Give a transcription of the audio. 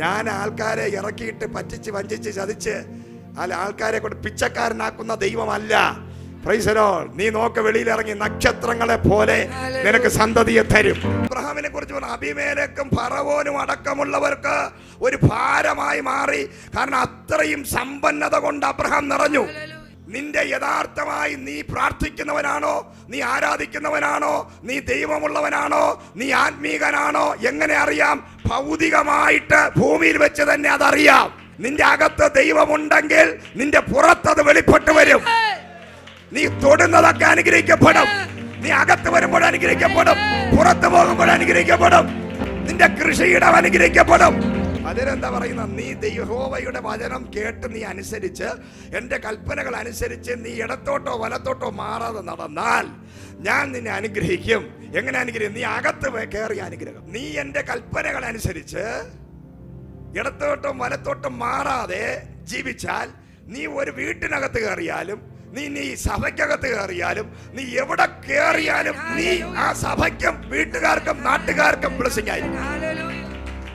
ഞാൻ ആൾക്കാരെ ഇറക്കിയിട്ട് പറ്റിച്ച് വഞ്ചിച്ച് ചതിച്ച് ആൾക്കാരെ കൊണ്ട് പിച്ചക്കാരനാക്കുന്ന ദൈവമല്ല. Praise the Lord. നീ നോക്ക്, വെളിയിലിറങ്ങി നക്ഷത്രങ്ങളെ പോലെ നിനക്ക് സന്തതിയെ തരും. അബ്രഹാമിനെ കുറിച്ച് പറഞ്ഞ അബീമേലെക്കും ഫറവോനും അടക്കമുള്ളവർക്ക് ഒരു ഭാരമായി മാറി. കാരണം അത്രയും സമ്പന്നത കൊണ്ട് അബ്രഹാം നിറഞ്ഞു. നിന്റെ യഥാർത്ഥമായി നീ പ്രാർത്ഥിക്കുന്നവനാണോ, നീ ആരാധിക്കുന്നവനാണോ, നീ ദൈവമുള്ളവനാണോ, നീ ആത്മീകനാണോ, എങ്ങനെ അറിയാം? ഭൗതികമായിട്ട് ഭൂമിയിൽ വെച്ച് തന്നെ അതറിയാം. നിന്റെ അകത്ത് ദൈവമുണ്ടെങ്കിൽ നിന്റെ പുറത്തത് വെളിപ്പെട്ടു വരും. നീ തൊടുന്നതൊക്കെ അനുഗ്രഹിക്കപ്പെടും. നീ അകത്ത് വരുമ്പോൾ അനുഗ്രഹിക്കപ്പെടും, പുറത്തു പോകുമ്പോൾ അനുഗ്രഹിക്കപ്പെടും. നിന്റെ കൃഷിയിടം അനുഗ്രഹിക്കപ്പെടും. അതിനെന്താ പറയുന്ന? നീ യഹോവയുടെ വചനം കേട്ട് നീ അനുസരിച്ച്, എൻ്റെ കൽപ്പനകൾ അനുസരിച്ച് നീ ഇടത്തോട്ടോ വലത്തോട്ടോ മാറാതെ നടന്നാൽ ഞാൻ നിന്നെ അനുഗ്രഹിക്കും. എങ്ങനെ അനുഗ്രഹിക്കും? നീ അകത്ത് കയറിയ അനുഗ്രഹം. നീ എൻ്റെ കൽപ്പനകൾ അനുസരിച്ച് ഇടത്തോട്ടും വലത്തോട്ടും മാറാതെ ജീവിച്ചാൽ, നീ ഒരു വീട്ടിനകത്ത് കയറിയാലും, നീ സഭയ്ക്കകത്ത് കയറിയാലും, നീ എവിടെ കയറിയാലും, നീ ആ സഭയ്ക്കും വീട്ടുകാർക്കും നാട്ടുകാർക്കും ബ്ലെസ്സിംഗ് ആയിരിക്കും.